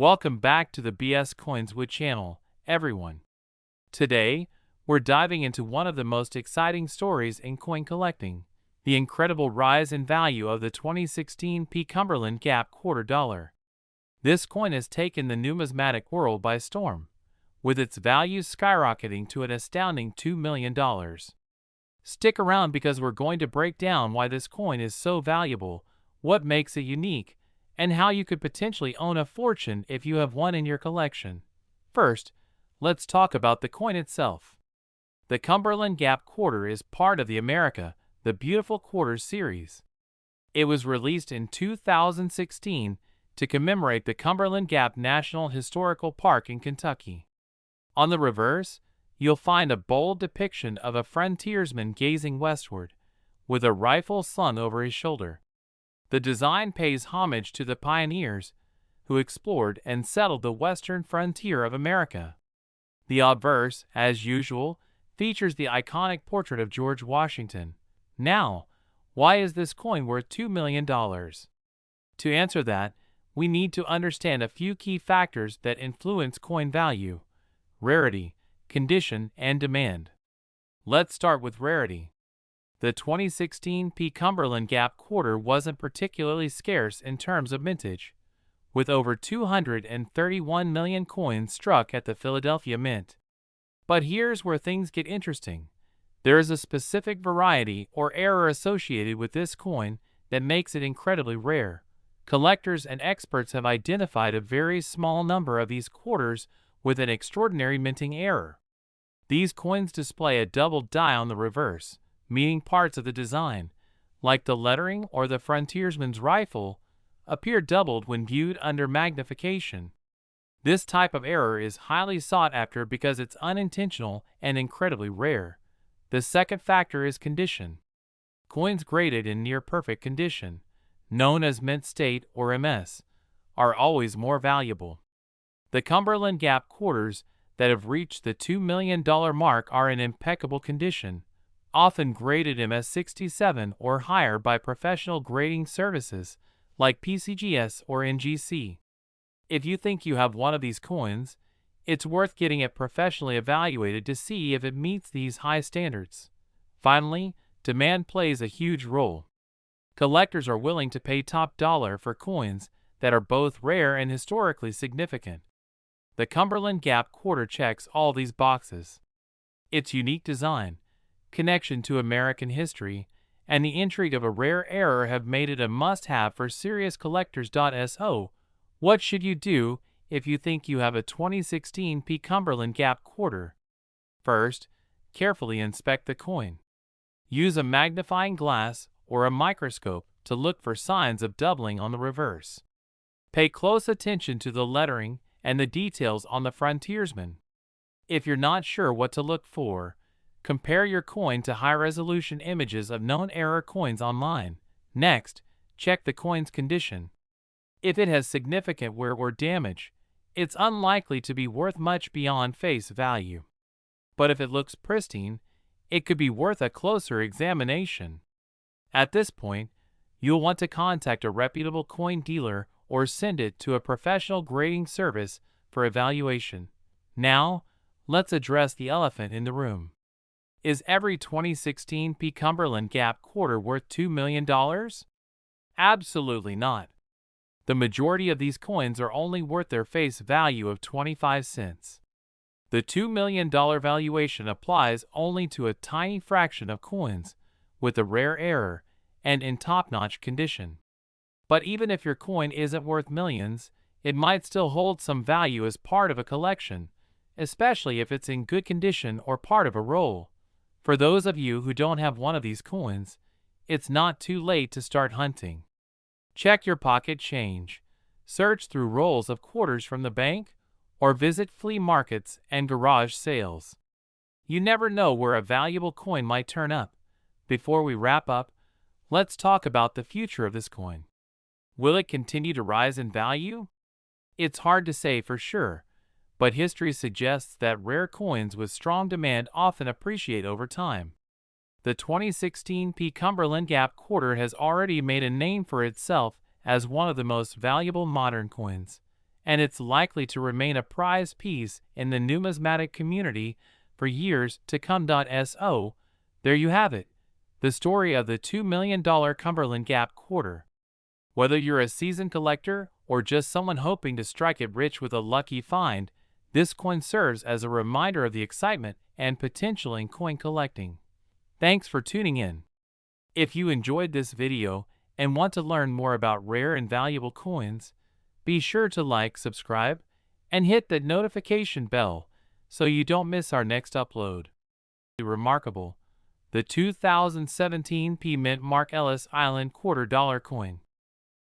Welcome back to the BS Coins Wood channel, everyone. Today, we're diving into one of the most exciting stories in coin collecting, the incredible rise in value of the 2016 Cumberland Gap quarter dollar. This coin has taken the numismatic world by storm, with its value skyrocketing to an astounding $2 million. Stick around because we're going to break down why this coin is so valuable, what makes it unique, and how you could potentially own a fortune if you have one in your collection. First, let's talk about the coin itself. The Cumberland Gap quarter is part of the America, the Beautiful Quarters series. It was released in 2016 to commemorate the Cumberland Gap National Historical Park in Kentucky. On the reverse, you'll find a bold depiction of a frontiersman gazing westward, with a rifle slung over his shoulder. The design pays homage to the pioneers who explored and settled the western frontier of America. The obverse, as usual, features the iconic portrait of George Washington. Now, why is this coin worth $2 million? To answer that, we need to understand a few key factors that influence coin value: rarity, condition, and demand. Let's start with rarity. The 2016 Cumberland Gap quarter wasn't particularly scarce in terms of mintage, with over 231 million coins struck at the Philadelphia Mint. But here's where things get interesting. There is a specific variety or error associated with this coin that makes it incredibly rare. Collectors and experts have identified a very small number of these quarters with an extraordinary minting error. These coins display a double die on the reverse, meaning parts of the design, like the lettering or the frontiersman's rifle, appear doubled when viewed under magnification. This type of error is highly sought after because it's unintentional and incredibly rare. The second factor is condition. Coins graded in near-perfect condition, known as mint state or MS, are always more valuable. The Cumberland Gap quarters that have reached the $2 million mark are in impeccable condition, often graded MS 67 or higher by professional grading services like PCGS or NGC. If you think you have one of these coins, it's worth getting it professionally evaluated to see if it meets these high standards. Finally, demand plays a huge role. Collectors are willing to pay top dollar for coins that are both rare and historically significant. The Cumberland Gap quarter checks all these boxes. Its unique design, connection to American history, and the intrigue of a rare error have made it a must-have for serious collectors. So, what should you do if you think you have a 2016 Cumberland Gap quarter? First, carefully inspect the coin. Use a magnifying glass or a microscope to look for signs of doubling on the reverse. Pay close attention to the lettering and the details on the frontiersman. If you're not sure what to look for, compare your coin to high-resolution images of known error coins online. Next, check the coin's condition. If it has significant wear or damage, it's unlikely to be worth much beyond face value. But if it looks pristine, it could be worth a closer examination. At this point, you'll want to contact a reputable coin dealer or send it to a professional grading service for evaluation. Now, let's address the elephant in the room. Is every 2016 Cumberland Gap quarter worth $2 million? Absolutely not. The majority of these coins are only worth their face value of 25 cents. The $2 million valuation applies only to a tiny fraction of coins with a rare error and in top-notch condition. But even if your coin isn't worth millions, it might still hold some value as part of a collection, especially if it's in good condition or part of a roll. For those of you who don't have one of these coins, it's not too late to start hunting. Check your pocket change, search through rolls of quarters from the bank, or visit flea markets and garage sales. You never know where a valuable coin might turn up. Before we wrap up, let's talk about the future of this coin. Will it continue to rise in value? It's hard to say for sure, but history suggests that rare coins with strong demand often appreciate over time. The 2016 Cumberland Gap quarter has already made a name for itself as one of the most valuable modern coins, and it's likely to remain a prized piece in the numismatic community for years to come. So, there you have it, the story of the $2 million Cumberland Gap quarter. Whether you're a seasoned collector or just someone hoping to strike it rich with a lucky find, this coin serves as a reminder of the excitement and potential in coin collecting. Thanks for tuning in. If you enjoyed this video and want to learn more about rare and valuable coins, be sure to like, subscribe, and hit that notification bell so you don't miss our next upload. Remarkable, the 2017 P Mint Mark Ellis Island $quarter coin.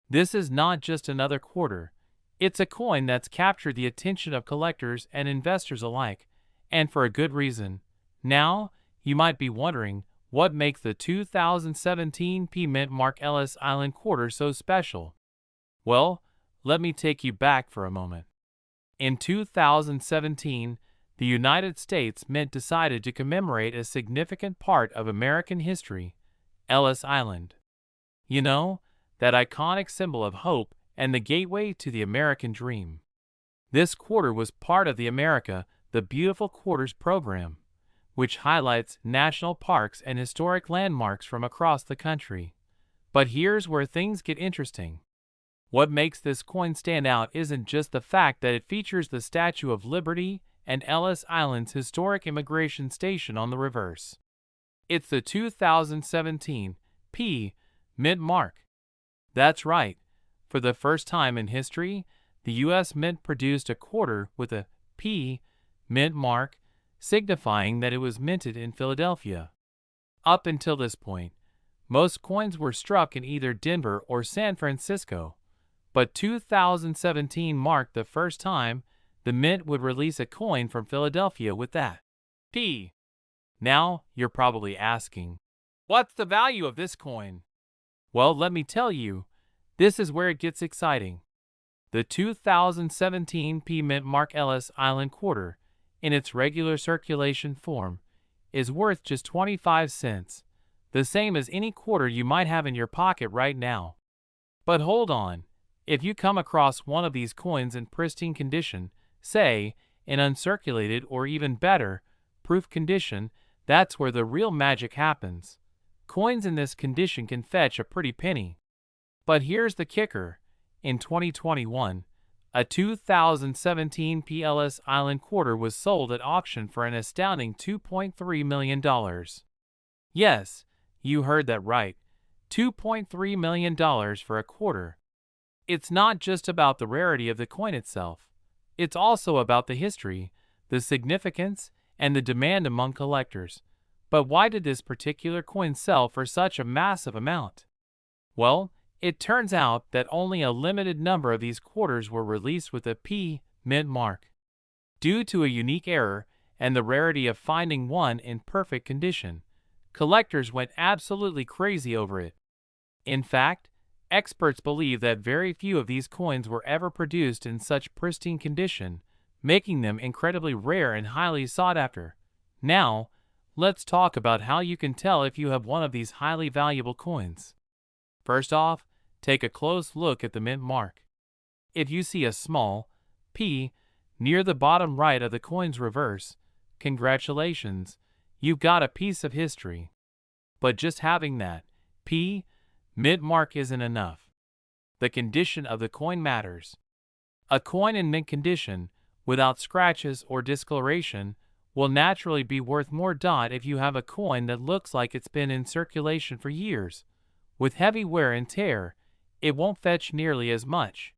This is not just another quarter, it's a coin that's captured the attention of collectors and investors alike, and for a good reason. Now, you might be wondering, what makes the 2017 P Mint Mark Ellis Island quarter so special? Well, let me take you back for a moment. In 2017, the United States Mint decided to commemorate a significant part of American history, Ellis Island. You know, that iconic symbol of hope and the gateway to the American dream. This quarter was part of the America the Beautiful Quarters program, which highlights national parks and historic landmarks from across the country. But here's where things get interesting. What makes this coin stand out isn't just the fact that it features the Statue of Liberty and Ellis Island's historic immigration station on the reverse. It's the 2017 P Mint Mark. That's right. For the first time in history, the U.S. Mint produced a quarter with a P Mint Mark, signifying that it was minted in Philadelphia. Up until this point, most coins were struck in either Denver or San Francisco, but 2017 marked the first time the Mint would release a coin from Philadelphia with that P. Now, you're probably asking, what's the value of this coin? Well, let me tell you, this is where it gets exciting. The 2017 P Mint Mark Ellis Island quarter, in its regular circulation form, is worth just 25 cents, the same as any quarter you might have in your pocket right now. But hold on, if you come across one of these coins in pristine condition, say, in uncirculated or even better, proof condition, that's where the real magic happens. Coins in this condition can fetch a pretty penny. But here's the kicker. In 2021, a 2017 P Ellis Island quarter was sold at auction for an astounding $2.3 million. Yes, you heard that right. $2.3 million for a quarter. It's not just about the rarity of the coin itself. It's also about the history, the significance, and the demand among collectors. But why did this particular coin sell for such a massive amount? Well, it turns out that only a limited number of these quarters were released with a P Mint Mark. Due to a unique error and the rarity of finding one in perfect condition, collectors went absolutely crazy over it. In fact, experts believe that very few of these coins were ever produced in such pristine condition, making them incredibly rare and highly sought after. Now, let's talk about how you can tell if you have one of these highly valuable coins. First off, take a close look at the mint mark. If you see a small P near the bottom right of the coin's reverse, congratulations, you've got a piece of history. But just having that P mint mark isn't enough. The condition of the coin matters. A coin in mint condition, without scratches or discoloration, will naturally be worth more. If you have a coin that looks like it's been in circulation for years, with heavy wear and tear, it won't fetch nearly as much.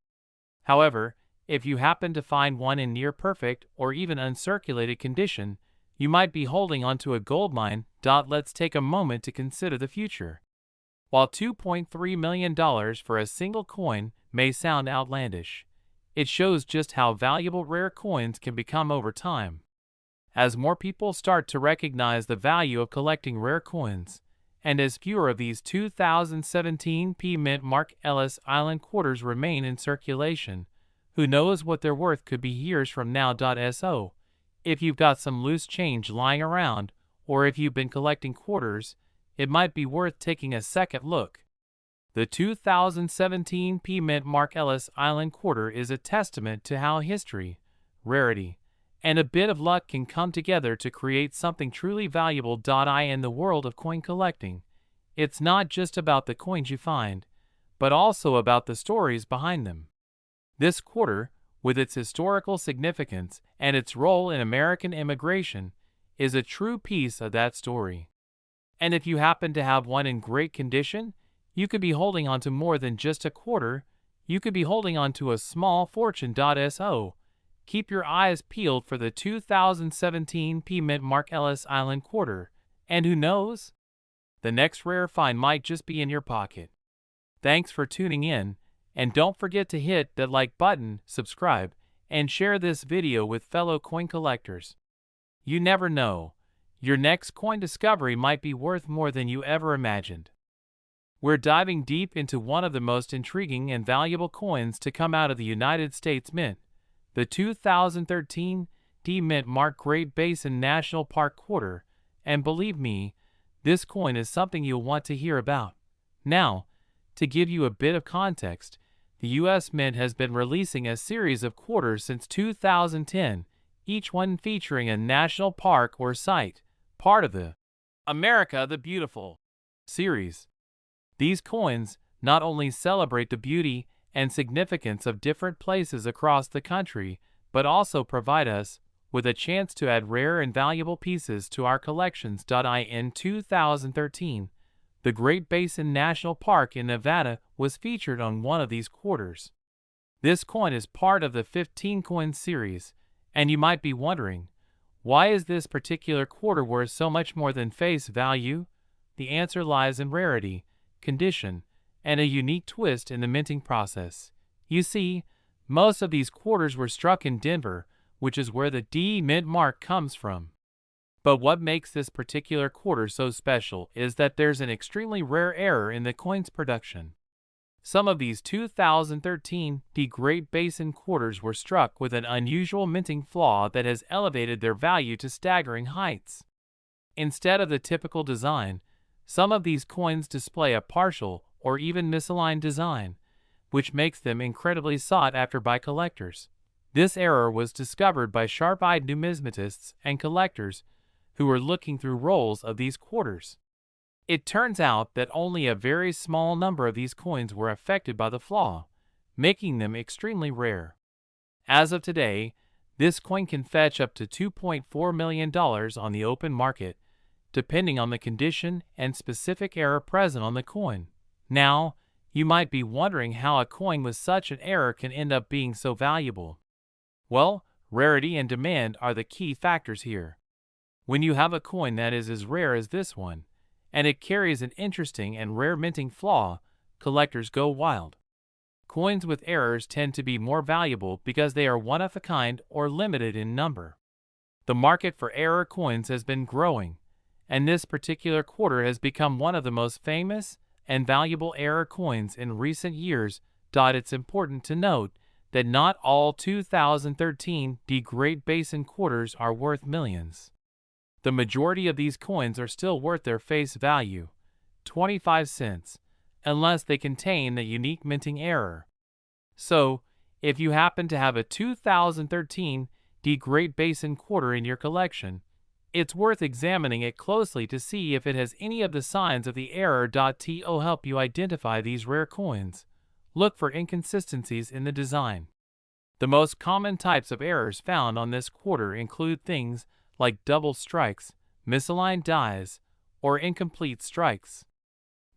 However, if you happen to find one in near perfect or even uncirculated condition, you might be holding onto a goldmine. Let's take a moment to consider the future. While $2.3 million for a single coin may sound outlandish, it shows just how valuable rare coins can become over time. As more people start to recognize the value of collecting rare coins, and as fewer of these 2017 P Mint Mark Ellis Island quarters remain in circulation, who knows what their worth could be years from now. So, if you've got some loose change lying around, or if you've been collecting quarters, it might be worth taking a second look. The 2017 Mint Mark Ellis Island quarter is a testament to how history, rarity, and a bit of luck can come together to create something truly valuable. In the world of coin collecting, it's not just about the coins you find, but also about the stories behind them. This quarter, with its historical significance and its role in American immigration, is a true piece of that story. And if you happen to have one in great condition, you could be holding on to more than just a quarter. You could be holding on to a small fortune. So, keep your eyes peeled for the 2017 Mint Mark Ellis Island quarter, and who knows? The next rare find might just be in your pocket. Thanks for tuning in, and don't forget to hit that like button, subscribe, and share this video with fellow coin collectors. You never know, your next coin discovery might be worth more than you ever imagined. We're diving deep into one of the most intriguing and valuable coins to come out of the United States Mint, the 2013 Mint Mark Great Basin National Park quarter, and believe me, this coin is something you'll want to hear about. Now, to give you a bit of context, the U.S. Mint has been releasing a series of quarters since 2010, each one featuring a national park or site, part of the America the Beautiful series. These coins not only celebrate the beauty and significance of different places across the country, but also provide us with a chance to add rare and valuable pieces to our collections. In 2013, the Great Basin National Park in Nevada was featured on one of these quarters. This coin is part of the 15 coin series, and you might be wondering, why is this particular quarter worth so much more than face value? The answer lies in rarity, condition, and a unique twist in the minting process. You see, most of these quarters were struck in Denver, which is where the Mint mark comes from. But what makes this particular quarter so special is that there's an extremely rare error in the coin's production. Some of these 2013 Great Basin quarters were struck with an unusual minting flaw that has elevated their value to staggering heights. Instead of the typical design, some of these coins display a partial or even misaligned design, which makes them incredibly sought after by collectors. This error was discovered by sharp-eyed numismatists and collectors who were looking through rolls of these quarters. It turns out that only a very small number of these coins were affected by the flaw, making them extremely rare. As of today, this coin can fetch up to $2.4 million on the open market, depending on the condition and specific error present on the coin. Now, you might be wondering how a coin with such an error can end up being so valuable. Well, rarity and demand are the key factors here. When you have a coin that is as rare as this one, and it carries an interesting and rare minting flaw, collectors go wild. Coins with errors tend to be more valuable because they are one of a kind or limited in number. The market for error coins has been growing, and this particular quarter has become one of the most famous and valuable error coins in recent years. It's important to note that not all 2013 Great Basin quarters are worth millions. The majority of these coins are still worth their face value, 25 cents, unless they contain the unique minting error. So, if you happen to have a 2013 Great Basin quarter in your collection, it's worth examining it closely to see if it has any of the signs of the error. To help you identify these rare coins, look for inconsistencies in the design. The most common types of errors found on this quarter include things like double strikes, misaligned dies, or incomplete strikes.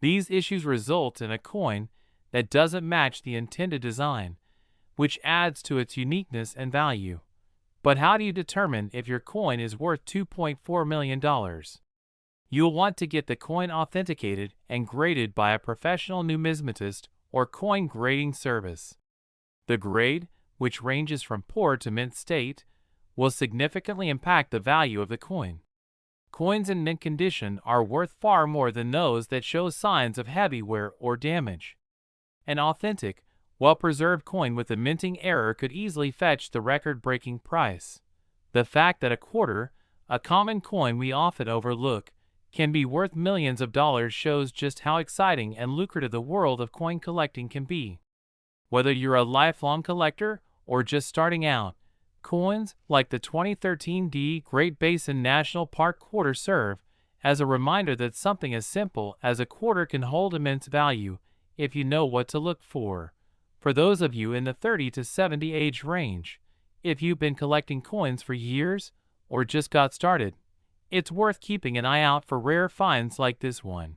These issues result in a coin that doesn't match the intended design, which adds to its uniqueness and value. But how do you determine if your coin is worth $2.4 million? You'll want to get the coin authenticated and graded by a professional numismatist or coin grading service. The grade, which ranges from poor to mint state, will significantly impact the value of the coin. Coins in mint condition are worth far more than those that show signs of heavy wear or damage. An authentic, well-preserved coin with a minting error could easily fetch the record-breaking price. The fact that a quarter, a common coin we often overlook, can be worth millions of dollars shows just how exciting and lucrative the world of coin collecting can be. Whether you're a lifelong collector or just starting out, coins like the 2013 Great Basin National Park quarter serve as a reminder that something as simple as a quarter can hold immense value if you know what to look for. For those of you in the 30 to 70 age range, if you've been collecting coins for years or just got started, it's worth keeping an eye out for rare finds like this one.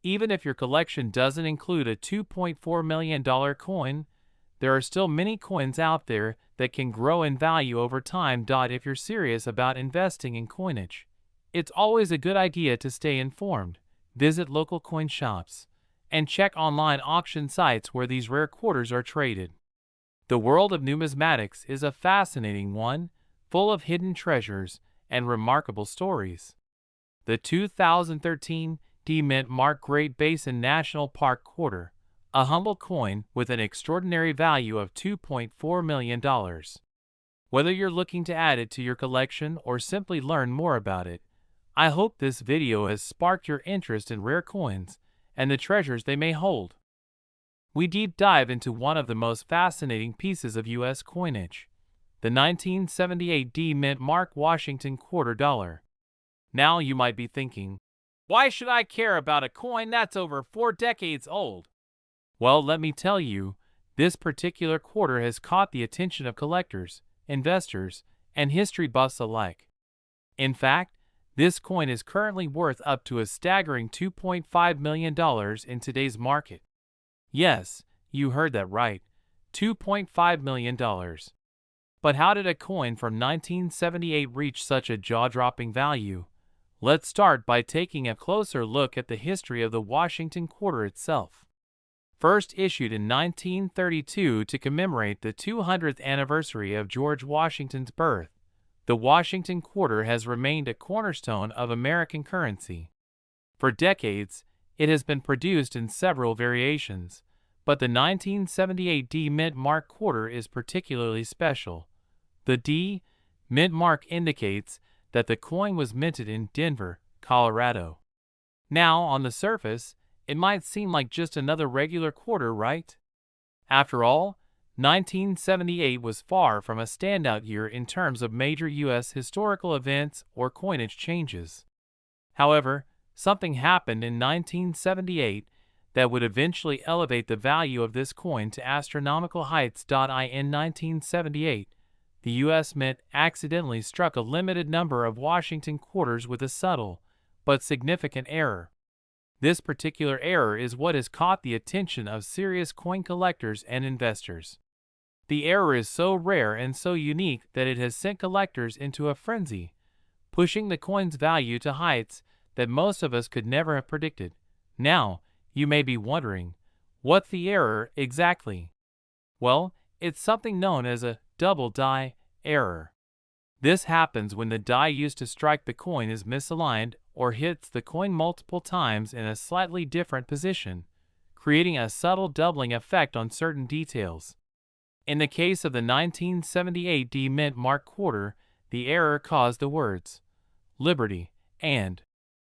Even if your collection doesn't include a $2.4 million coin, there are still many coins out there that can grow in value over time. If you're serious about investing in coinage, it's always a good idea to stay informed, visit local coin shops, and check online auction sites where these rare quarters are traded. The world of numismatics is a fascinating one, full of hidden treasures and remarkable stories. The 2013 Mint Mark Great Basin National Park quarter, a humble coin with an extraordinary value of $2.4 million. Whether you're looking to add it to your collection or simply learn more about it, I hope this video has sparked your interest in rare coins and the treasures they may hold. We deep dive into one of the most fascinating pieces of U.S. coinage, the 1978 Mint Mark Washington quarter dollar. Now you might be thinking, why should I care about a coin that's over 4 decades old? Well, let me tell you, this particular quarter has caught the attention of collectors, investors, and history buffs alike. In fact, this coin is currently worth up to a staggering $2.5 million in today's market. Yes, you heard that right, $2.5 million. But how did a coin from 1978 reach such a jaw-dropping value? Let's start by taking a closer look at the history of the Washington quarter itself. First issued in 1932 to commemorate the 200th anniversary of George Washington's birth, the Washington quarter has remained a cornerstone of American currency. For decades, it has been produced in several variations, but the 1978 Mint Mark quarter is particularly special. The Mint Mark indicates that the coin was minted in Denver, Colorado. Now, on the surface, it might seem like just another regular quarter, right? After all, 1978 was far from a standout year in terms of major U.S. historical events or coinage changes. However, something happened in 1978 that would eventually elevate the value of this coin to astronomical heights. In 1978, the U.S. Mint accidentally struck a limited number of Washington quarters with a subtle but significant error. This particular error is what has caught the attention of serious coin collectors and investors. The error is so rare and so unique that it has sent collectors into a frenzy, pushing the coin's value to heights that most of us could never have predicted. Now, you may be wondering, what's the error exactly? Well, it's something known as a double die error. This happens when the die used to strike the coin is misaligned or hits the coin multiple times in a slightly different position, creating a subtle doubling effect on certain details. In the case of the 1978 Mint Mark quarter, the error caused the words, "Liberty" and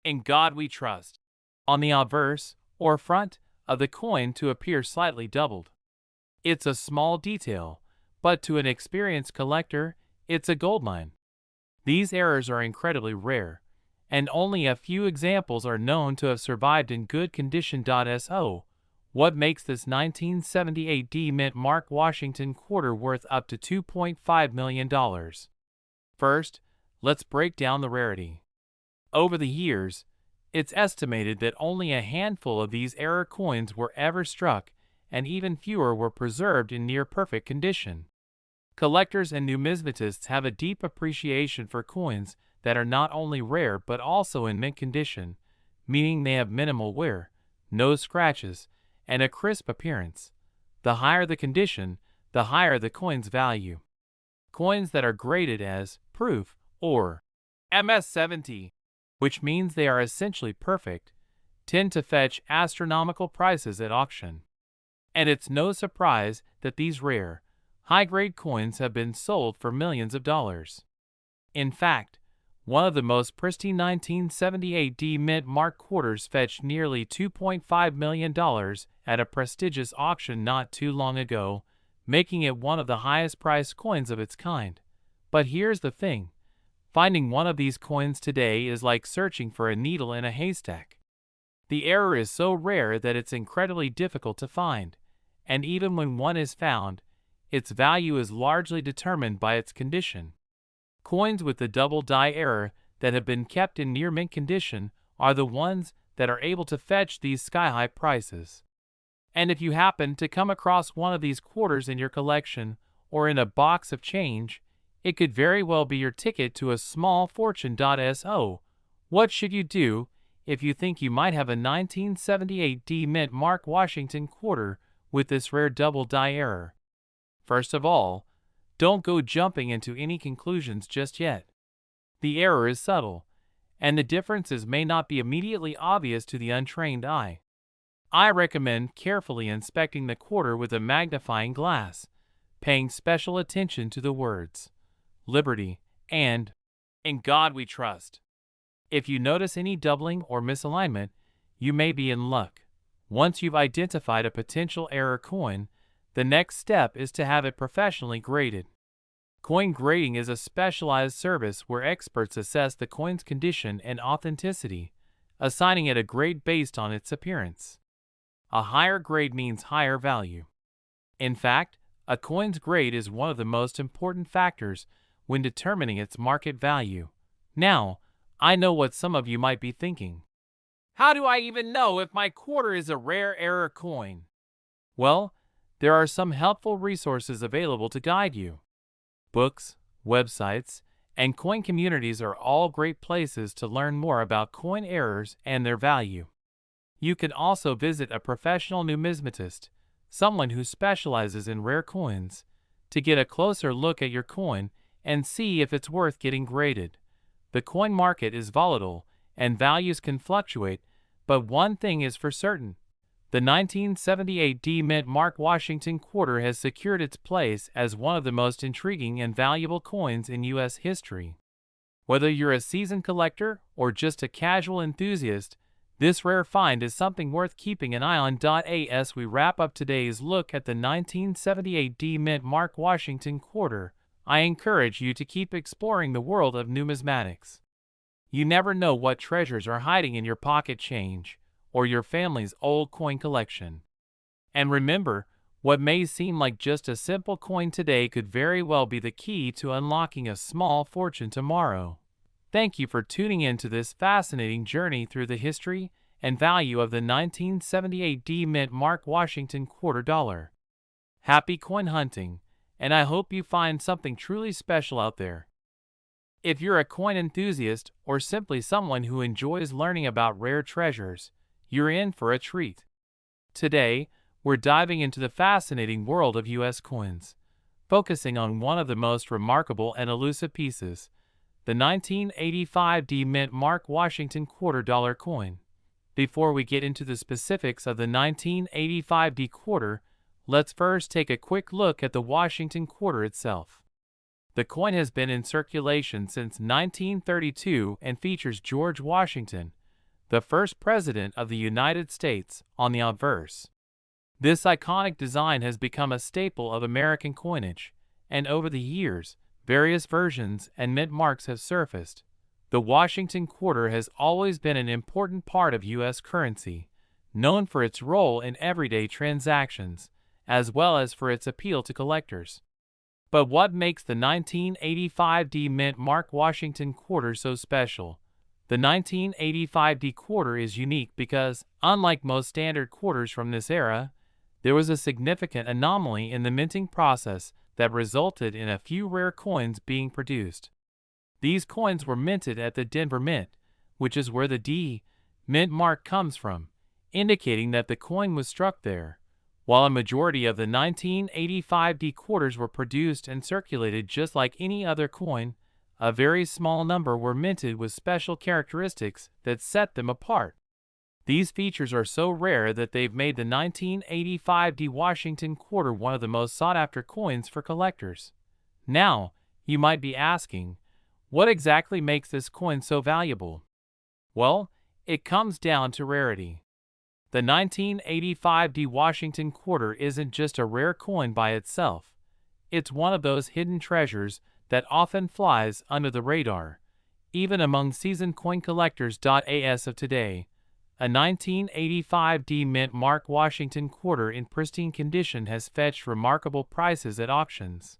"In God We Trust" on the obverse, or front, of the coin to appear slightly doubled. It's a small detail, but to an experienced collector, it's a goldmine. These errors are incredibly rare, and only a few examples are known to have survived in good condition. So, what makes this 1978 Mint Mark Washington quarter worth up to $2.5 million? First, let's break down the rarity. Over the years, it's estimated that only a handful of these error coins were ever struck, and even fewer were preserved in near-perfect condition. Collectors and numismatists have a deep appreciation for coins that are not only rare but also in mint condition, meaning they have minimal wear, no scratches, and a crisp appearance. The higher the condition, the higher the coin's value. Coins that are graded as proof or MS-70, which means they are essentially perfect, tend to fetch astronomical prices at auction. And it's no surprise that these rare, high-grade coins have been sold for millions of dollars. In fact, One of the most pristine 1978 D Mint Mark quarters fetched nearly $2.5 million at a prestigious auction not too long ago, making it one of the highest priced coins of its kind. But here's the thing. Finding one of these coins today is like searching for a needle in a haystack. The error is so rare that it's incredibly difficult to find, and even when one is found, its value is largely determined by its condition. Coins with the double die error that have been kept in near mint condition are the ones that are able to fetch these sky-high prices. And if you happen to come across one of these quarters in your collection or in a box of change, it could very well be your ticket to a small fortune. So, what should you do if you think you might have a 1978 D Mint Mark Washington quarter with this rare double die error? First of all, don't go jumping into any conclusions just yet. The error is subtle, and the differences may not be immediately obvious to the untrained eye. I recommend carefully inspecting the quarter with a magnifying glass, paying special attention to the words "Liberty" and "In God We Trust." If you notice any doubling or misalignment, you may be in luck. Once you've identified a potential error coin, the next step is to have it professionally graded. Coin grading is a specialized service where experts assess the coin's condition and authenticity, assigning it a grade based on its appearance. A higher grade means higher value. In fact, a coin's grade is one of the most important factors when determining its market value. Now, I know what some of you might be thinking. How do I even know if my quarter is a rare error coin? Well, there are some helpful resources available to guide you. Books, websites, and coin communities are all great places to learn more about coin errors and their value. You can also visit a professional numismatist, someone who specializes in rare coins, to get a closer look at your coin and see if it's worth getting graded. The coin market is volatile, and values can fluctuate, but one thing is for certain. The 1978 D Mint Mark Washington quarter has secured its place as one of the most intriguing and valuable coins in U.S. history. Whether you're a seasoned collector or just a casual enthusiast, this rare find is something worth keeping an eye on. As we wrap up today's look at the 1978 D Mint Mark Washington quarter, I encourage you to keep exploring the world of numismatics. You never know what treasures are hiding in your pocket change or your family's old coin collection. And remember, what may seem like just a simple coin today could very well be the key to unlocking a small fortune tomorrow. Thank you for tuning in to this fascinating journey through the history and value of the 1978 D Mint Mark Washington quarter dollar. Happy coin hunting, and I hope you find something truly special out there. If you're a coin enthusiast or simply someone who enjoys learning about rare treasures, you're in for a treat. Today, we're diving into the fascinating world of U.S. coins, focusing on one of the most remarkable and elusive pieces, the 1985 D Mint Mark Washington quarter dollar coin. Before we get into the specifics of the 1985 D quarter, let's first take a quick look at the Washington quarter itself. The coin has been in circulation since 1932 and features George Washington, the first president of the United States, on the obverse. This iconic design has become a staple of American coinage, and over the years, various versions and mint marks have surfaced. The Washington quarter has always been an important part of U.S. currency, known for its role in everyday transactions, as well as for its appeal to collectors. But what makes the 1985 D Mint Mark Washington quarter so special? The 1985 D quarter is unique because, unlike most standard quarters from this era, there was a significant anomaly in the minting process that resulted in a few rare coins being produced. These coins were minted at the Denver Mint, which is where the D Mint mark comes from, indicating that the coin was struck there. While a majority of the 1985 D quarters were produced and circulated just like any other coin, a very small number were minted with special characteristics that set them apart. These features are so rare that they've made the 1985 D Washington quarter one of the most sought-after coins for collectors. Now, you might be asking, What exactly makes this coin so valuable? Well, it comes down to rarity. The 1985 D Washington quarter isn't just a rare coin by itself. It's one of those hidden treasures that often flies under the radar, even among seasoned coin collectors. As of today, a 1985 D Mint Mark Washington quarter in pristine condition has fetched remarkable prices at auctions.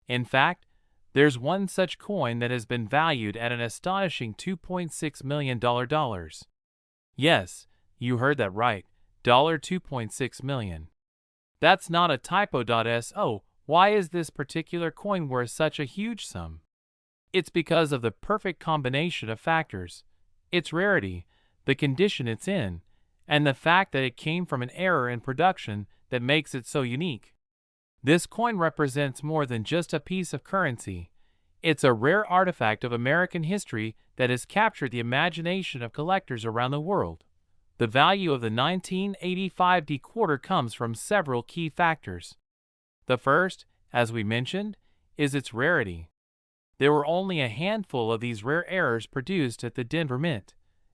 In fact, there's one such coin that has been valued at an astonishing $2.6 million. Yes, you heard that right, $2.6 million. That's not a typo. So, why is this particular coin worth such a huge sum? It's because of the perfect combination of factors: its rarity, the condition it's in, and the fact that it came from an error in production that makes it so unique. This coin represents more than just a piece of currency. It's a rare artifact of American history that has captured the imagination of collectors around the world. The value of the 1985 D quarter comes from several key factors. The first, as we mentioned, is its rarity. There were only a handful of these rare errors produced at the Denver Mint,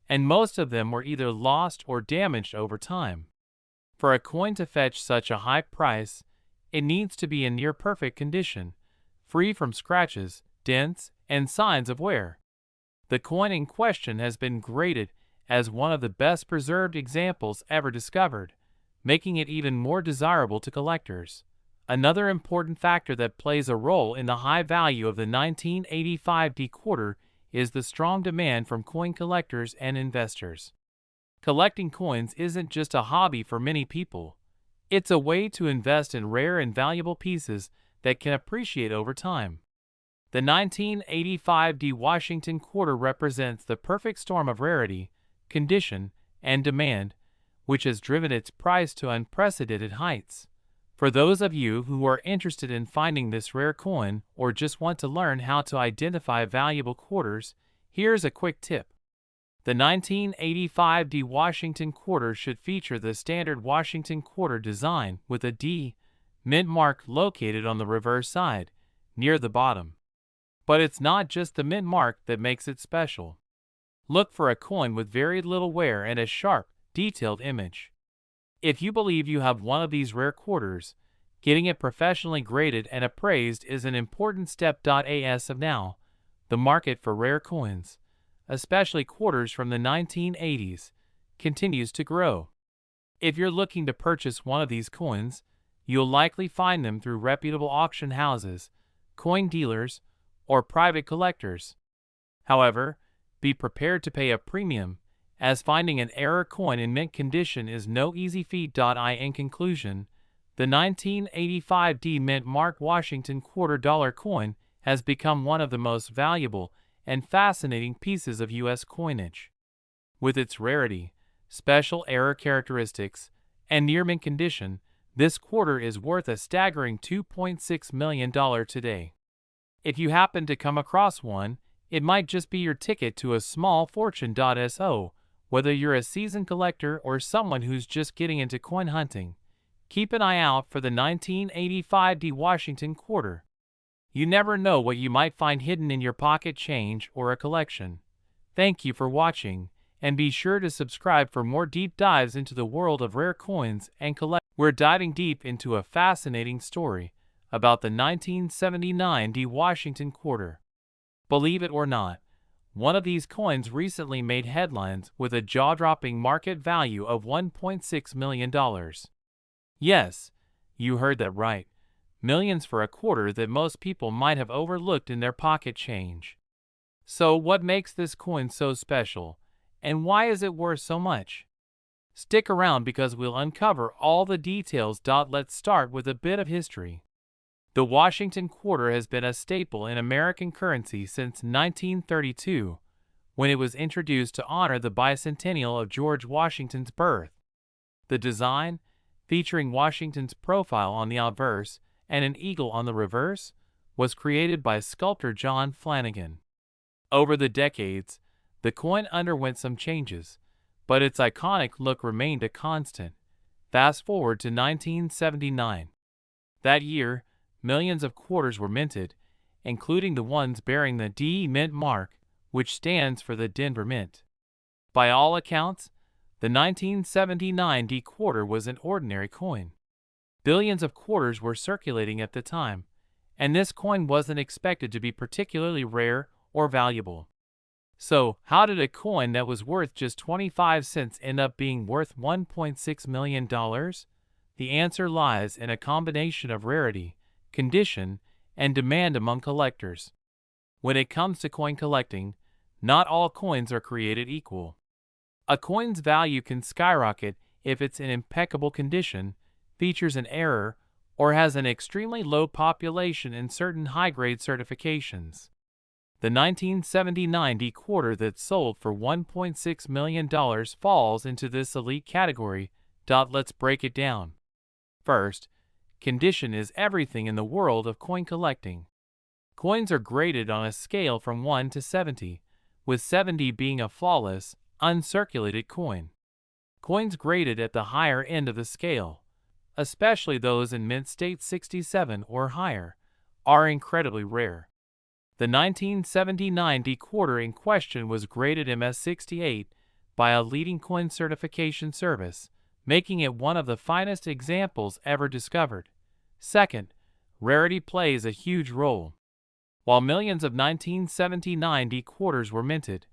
and most of them were either lost or damaged over time. For a coin to fetch such a high price, it needs to be in near-perfect condition, free from scratches, dents, and signs of wear. The coin in question has been graded as one of the best preserved examples ever discovered, making it even more desirable to collectors. Another important factor that plays a role in the high value of the 1985 D quarter is the strong demand from coin collectors and investors. Collecting coins isn't just a hobby for many people. It's a way to invest in rare and valuable pieces that can appreciate over time. The 1985 D Washington quarter represents the perfect storm of rarity, condition, and demand, which has driven its price to unprecedented heights. For those of you who are interested in finding this rare coin or just want to learn how to identify valuable quarters, here's a quick tip. The 1985 D Washington quarter should feature the standard Washington quarter design with a D mint mark located on the reverse side, near the bottom. But it's not just the mint mark that makes it special. Look for a coin with very little wear and a sharp, detailed image. If you believe you have one of these rare quarters, getting it professionally graded and appraised is an important step. As of now, the market for rare coins, especially quarters from the 1980s, continues to grow. If you're looking to purchase one of these coins, you'll likely find them through reputable auction houses, coin dealers, or private collectors. However, be prepared to pay a premium, as finding an error coin in mint condition is no easy feat. In conclusion, the 1985 D Mint Mark Washington $quarter coin has become one of the most valuable and fascinating pieces of U.S. coinage. With its rarity, special error characteristics, and near mint condition, this quarter is worth a staggering $2.6 million today. If you happen to come across one, it might just be your ticket to a small fortune. So, whether you're a seasoned collector or someone who's just getting into coin hunting, keep an eye out for the 1985 D Washington quarter. You never know what you might find hidden in your pocket change or a collection. Thank you for watching, and be sure to subscribe for more deep dives into the world of rare coins and collecting. We're diving deep into a fascinating story about the 1979 D Washington quarter. Believe it or not, one of these coins recently made headlines with a jaw-dropping market value of $1.6 million. Yes, you heard that right. Millions for a quarter that most people might have overlooked in their pocket change. So what makes this coin so special, and why is it worth so much? Stick around because we'll uncover all the details. Let's start with a bit of history. The Washington quarter has been a staple in American currency since 1932, when it was introduced to honor the bicentennial of George Washington's birth. The design, featuring Washington's profile on the obverse and an eagle on the reverse, was created by sculptor John Flanagan. Over the decades, the coin underwent some changes, but its iconic look remained a constant. Fast forward to 1979. That year, millions of quarters were minted, including the ones bearing the D Mint mark, which stands for the Denver Mint. By all accounts, the 1979 D quarter was an ordinary coin. Billions of quarters were circulating at the time, and this coin wasn't expected to be particularly rare or valuable. So, how did a coin that was worth just 25 cents end up being worth $1.6 million? The answer lies in a combination of rarity, condition, and demand among collectors. When it comes to coin collecting, not all coins are created equal. A coin's value can skyrocket if it's in impeccable condition, features an error, or has an extremely low population in certain high-grade certifications. The 1979 D quarter that sold for $1.6 million falls into this elite category. Let's break it down. First, condition is everything in the world of coin collecting. Coins are graded on a scale from 1 to 70, with 70 being a flawless, uncirculated coin. Coins graded at the higher end of the scale, especially those in mint state 67 or higher, are incredibly rare. The 1979 D quarter in question was graded MS68 by a leading coin certification service, making it one of the finest examples ever discovered. Second, rarity plays a huge role. While millions of 1979 D quarters were minted,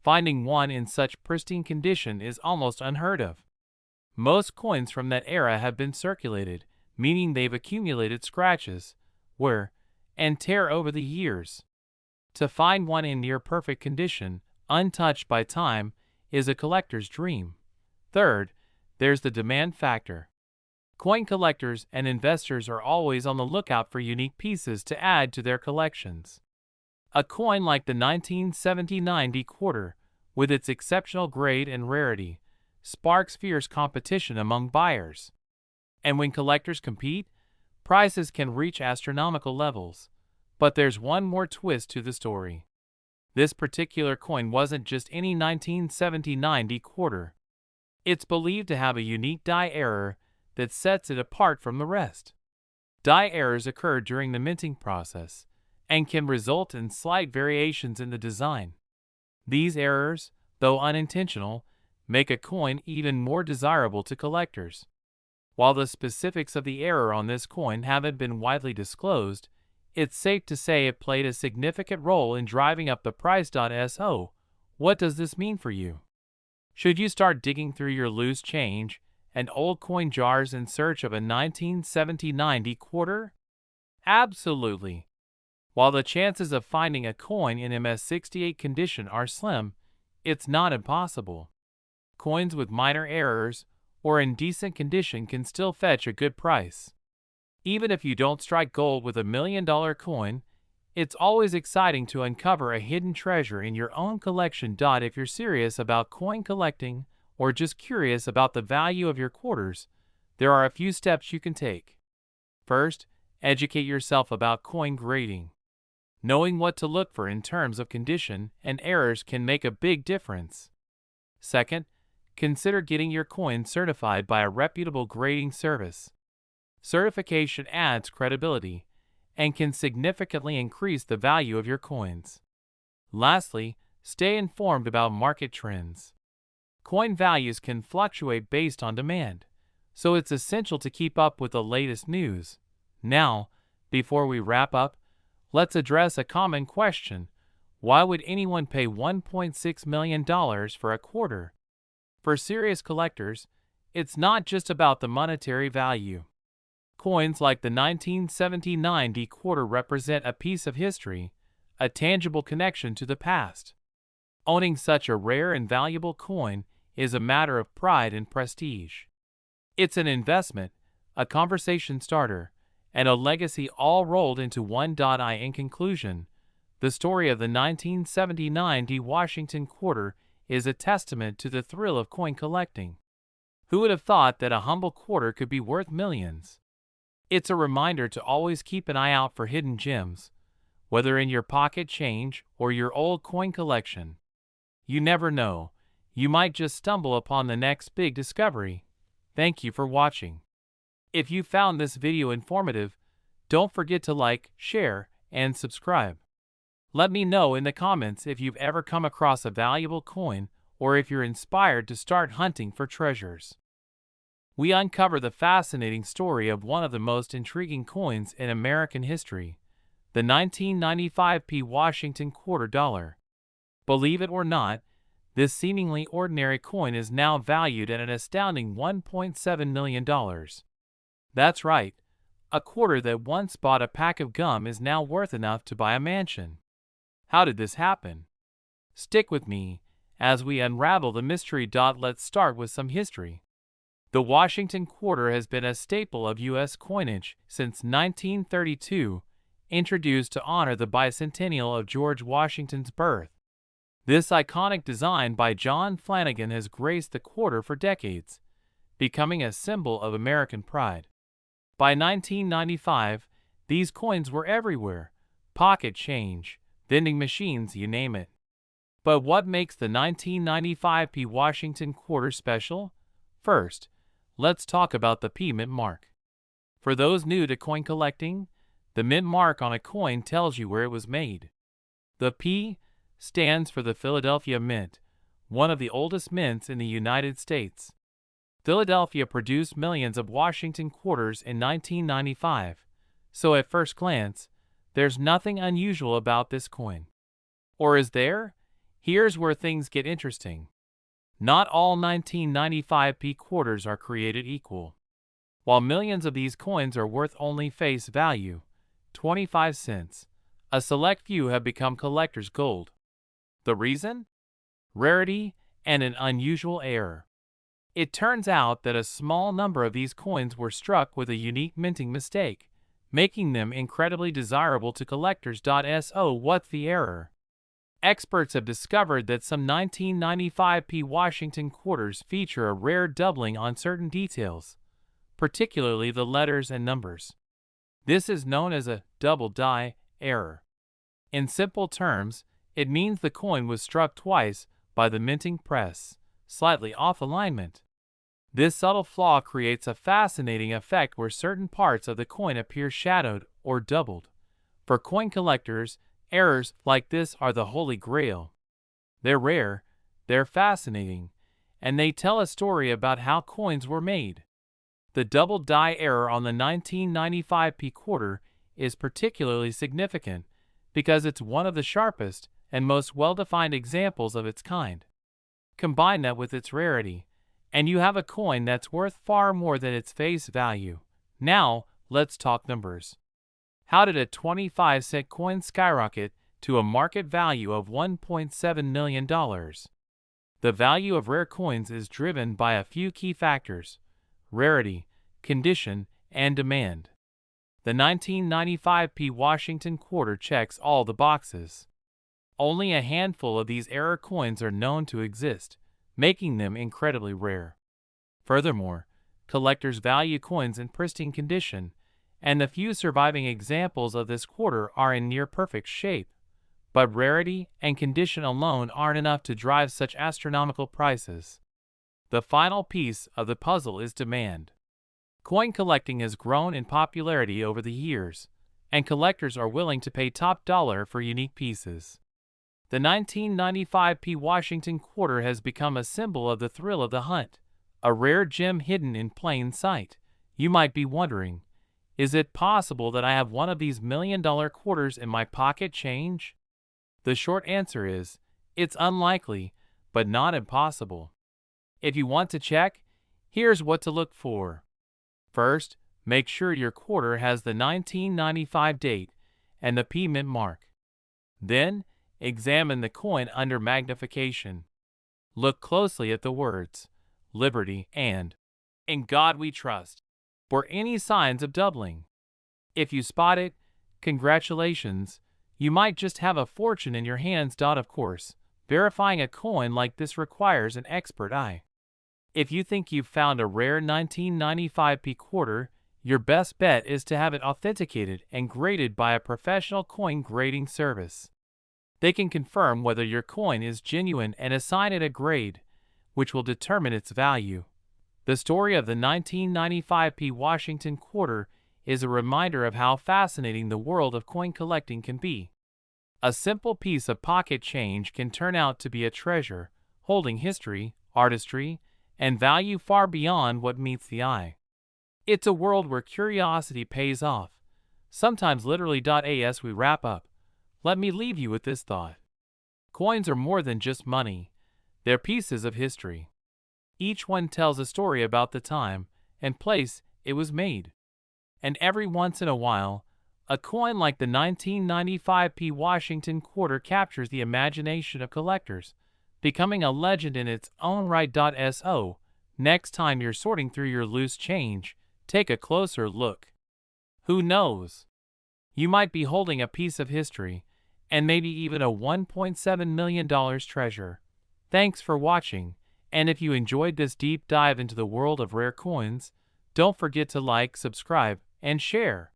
finding one in such pristine condition is almost unheard of. Most coins from that era have been circulated, meaning they've accumulated scratches, wear, and tear over the years. To find one in near-perfect condition, untouched by time, is a collector's dream. Third, there's the demand factor. Coin collectors and investors are always on the lookout for unique pieces to add to their collections. A coin like the 1979 D quarter, with its exceptional grade and rarity, sparks fierce competition among buyers. And when collectors compete, prices can reach astronomical levels. But there's one more twist to the story. This particular coin wasn't just any 1979 D quarter. It's believed to have a unique die error that sets it apart from the rest. Die errors occur during the minting process and can result in slight variations in the design. These errors, though unintentional, make a coin even more desirable to collectors. While the specifics of the error on this coin haven't been widely disclosed, it's safe to say it played a significant role in driving up the price. So, what does this mean for you? Should you start digging through your loose change and old coin jars in search of a 1979 D quarter? Absolutely. While the chances of finding a coin in MS68 condition are slim, it's not impossible. Coins with minor errors or in decent condition can still fetch a good price. Even if you don't strike gold with $1 million coin, it's always exciting to uncover a hidden treasure in your own collection. If you're serious about coin collecting or just curious about the value of your quarters, there are a few steps you can take. First, educate yourself about coin grading. Knowing what to look for in terms of condition and errors can make a big difference. Second, consider getting your coin certified by a reputable grading service. Certification adds credibility and can significantly increase the value of your coins. Lastly, stay informed about market trends. Coin values can fluctuate based on demand, so it's essential to keep up with the latest news. Now, before we wrap up, let's address a common question. Why would anyone pay $1.6 million for a quarter? For serious collectors, it's not just about the monetary value. Coins like the 1979 D quarter represent a piece of history, a tangible connection to the past. Owning such a rare and valuable coin is a matter of pride and prestige. It's an investment, a conversation starter, and a legacy all rolled into one. In conclusion, the story of the 1979 D Washington quarter is a testament to the thrill of coin collecting. Who would have thought that a humble quarter could be worth millions? It's a reminder to always keep an eye out for hidden gems, whether in your pocket change or your old coin collection. You never know, you might just stumble upon the next big discovery. Thank you for watching. If you found this video informative, don't forget to like, share, and subscribe. Let me know in the comments if you've ever come across a valuable coin or if you're inspired to start hunting for treasures. We uncover the fascinating story of one of the most intriguing coins in American history, the 1995p Washington quarter dollar. Believe it or not, this seemingly ordinary coin is now valued at an astounding $1.7 million. That's right, a quarter that once bought a pack of gum is now worth enough to buy a mansion. How did this happen? Stick with me as we unravel the mystery. Let's start with some history. The Washington quarter has been a staple of U.S. coinage since 1932, introduced to honor the bicentennial of George Washington's birth. This iconic design by John Flanagan has graced the quarter for decades, becoming a symbol of American pride. By 1995, these coins were everywhere: pocket change, vending machines, you name it. But what makes the 1995p Washington quarter special? First, let's talk about the P mint mark. For those new to coin collecting, the mint mark on a coin tells you where it was made. The P stands for the Philadelphia Mint, one of the oldest mints in the United States. Philadelphia produced millions of Washington quarters in 1995, so at first glance, there's nothing unusual about this coin. Or is there? Here's where things get interesting. Not all 1995p quarters are created equal. While millions of these coins are worth only face value, 25 cents, a select few have become collector's gold. The reason? Rarity and an unusual error. It turns out that a small number of these coins were struck with a unique minting mistake, making them incredibly desirable to collectors. So what's the error? Experts have discovered that some 1995p Washington quarters feature a rare doubling on certain details, particularly the letters and numbers. This is known as a double die error. In simple terms, it means the coin was struck twice by the minting press, slightly off alignment. This subtle flaw creates a fascinating effect where certain parts of the coin appear shadowed or doubled. For coin collectors, errors like this are the holy grail. They're rare, they're fascinating, and they tell a story about how coins were made. The double die error on the 1995p quarter is particularly significant because it's one of the sharpest and most well-defined examples of its kind. Combine that with its rarity, and you have a coin that's worth far more than its face value. Now, let's talk numbers. How did a 25-cent coin skyrocket to a market value of $1.7 million? The value of rare coins is driven by a few key factors: rarity, condition, and demand. The 1995p Washington quarter checks all the boxes. Only a handful of these error coins are known to exist, making them incredibly rare. Furthermore, collectors value coins in pristine condition, and the few surviving examples of this quarter are in near-perfect shape. But rarity and condition alone aren't enough to drive such astronomical prices. The final piece of the puzzle is demand. Coin collecting has grown in popularity over the years, and collectors are willing to pay top dollar for unique pieces. The 1995p Washington quarter has become a symbol of the thrill of the hunt, a rare gem hidden in plain sight. You might be wondering, is it possible that I have one of these million-dollar quarters in my pocket change? The short answer is, it's unlikely, but not impossible. If you want to check, here's what to look for. First, make sure your quarter has the 1995 date and the P mint mark. Then, examine the coin under magnification. Look closely at the words, Liberty and In God We Trust, for any signs of doubling. If you spot it, congratulations, you might just have a fortune in your hands. Of course, verifying a coin like this requires an expert eye. If you think you've found a rare 1995p quarter, your best bet is to have it authenticated and graded by a professional coin grading service. They can confirm whether your coin is genuine and assign it a grade, which will determine its value. The story of the 1995p Washington quarter is a reminder of how fascinating the world of coin collecting can be. A simple piece of pocket change can turn out to be a treasure, holding history, artistry, and value far beyond what meets the eye. It's a world where curiosity pays off, sometimes literally. As we wrap up, let me leave you with this thought. Coins are more than just money, they're pieces of history. Each one tells a story about the time and place it was made. And every once in a while, a coin like the 1995 Washington quarter captures the imagination of collectors, becoming a legend in its own right. So, next time you're sorting through your loose change, take a closer look. Who knows? You might be holding a piece of history, and maybe even a $1.7 million treasure. Thanks for watching, and if you enjoyed this deep dive into the world of rare coins, don't forget to like, subscribe, and share.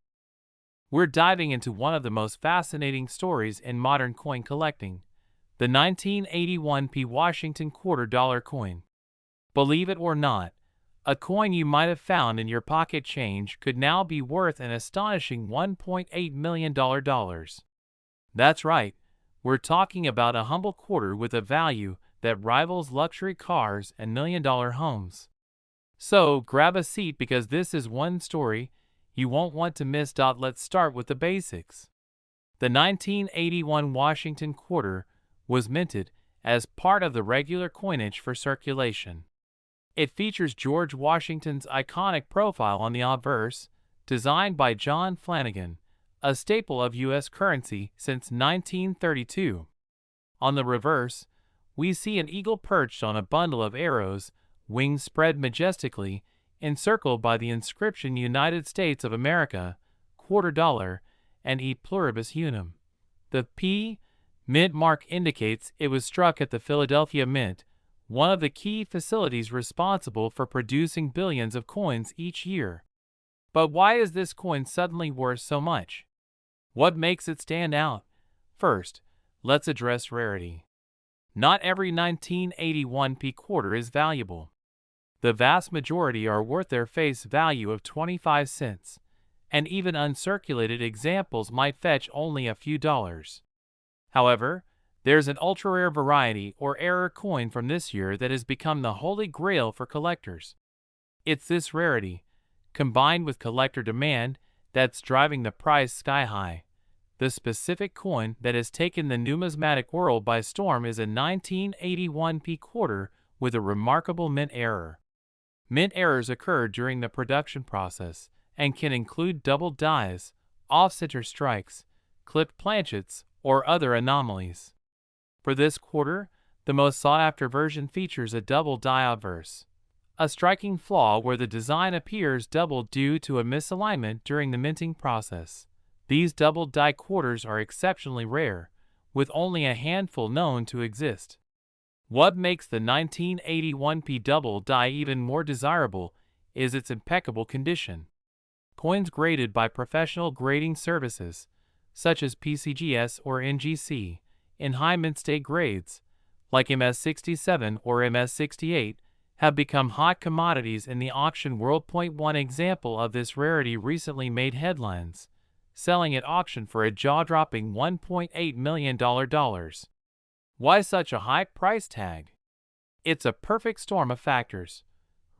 We're diving into one of the most fascinating stories in modern coin collecting, the 1981 Washington $quarter coin. Believe it or not, a coin you might have found in your pocket change could now be worth an astonishing $1.8 million. That's right, we're talking about a humble quarter with a value that rivals luxury cars and million-dollar homes. So grab a seat because this is one story you won't want to miss. Let's start with the basics. The 1981 Washington quarter was minted as part of the regular coinage for circulation. It features George Washington's iconic profile on the obverse, designed by John Flanagan, a staple of U.S. currency since 1932. On the reverse, we see an eagle perched on a bundle of arrows, wings spread majestically, encircled by the inscription United States of America, $quarter, and E pluribus unum. The P mint mark indicates it was struck at the Philadelphia Mint, one of the key facilities responsible for producing billions of coins each year. But why is this coin suddenly worth so much? What makes it stand out? First, let's address rarity. Not every 1981 quarter is valuable. The vast majority are worth their face value of 25 cents, and even uncirculated examples might fetch only a few dollars. However, there's an ultra-rare variety or error coin from this year that has become the holy grail for collectors. It's this rarity, combined with collector demand, that's driving the price sky high. The specific coin that has taken the numismatic world by storm is a 1981 quarter with a remarkable mint error. Mint errors occur during the production process and can include doubled dies, off-center strikes, clipped planchets, or other anomalies. For this quarter, the most sought-after version features a double die obverse, a striking flaw where the design appears doubled due to a misalignment during the minting process. These double die quarters are exceptionally rare, with only a handful known to exist. What makes the 1981 double die even more desirable is its impeccable condition. Coins graded by professional grading services, such as PCGS or NGC, in high mint state grades, like MS67 or MS68, have become hot commodities in the auction world. One example of this rarity recently made headlines, selling at auction for a jaw-dropping $1.8 million. Why such a high price tag? It's a perfect storm of factors: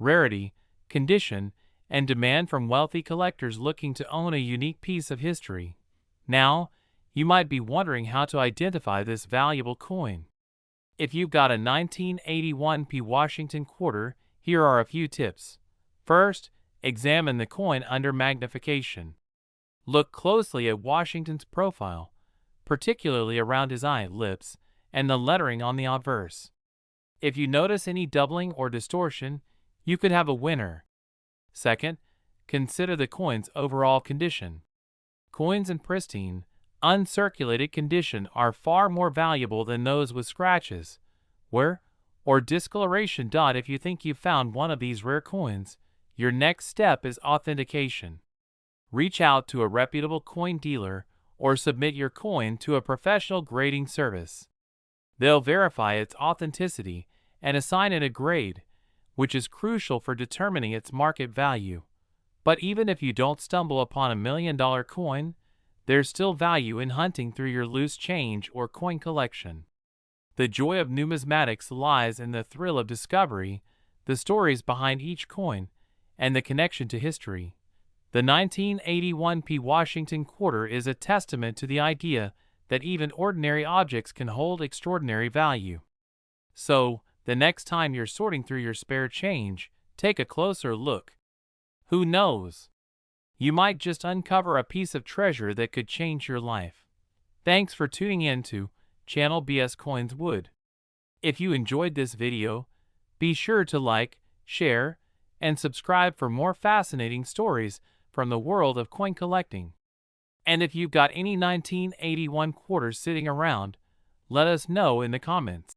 rarity, condition, and demand from wealthy collectors looking to own a unique piece of history. Now, you might be wondering how to identify this valuable coin. If you've got a 1981 Washington quarter, here are a few tips. First, examine the coin under magnification. Look closely at Washington's profile, particularly around his eye, lips, and the lettering on the obverse. If you notice any doubling or distortion, you could have a winner. Second, consider the coin's overall condition. Coins in pristine, uncirculated condition are far more valuable than those with scratches, wear, or discoloration. If you think you've found one of these rare coins, your next step is authentication. Reach out to a reputable coin dealer or submit your coin to a professional grading service. They'll verify its authenticity and assign it a grade, which is crucial for determining its market value. But even if you don't stumble upon $1 million coin, there's still value in hunting through your loose change or coin collection. The joy of numismatics lies in the thrill of discovery, the stories behind each coin, and the connection to history. The 1981 P. Washington quarter is a testament to the idea that even ordinary objects can hold extraordinary value. So, the next time you're sorting through your spare change, take a closer look. Who knows? You might just uncover a piece of treasure that could change your life. Thanks for tuning in to Channel BS Coins Wood. If you enjoyed this video, be sure to like, share, and subscribe for more fascinating stories from the world of coin collecting. And if you've got any 1981 quarters sitting around, let us know in the comments.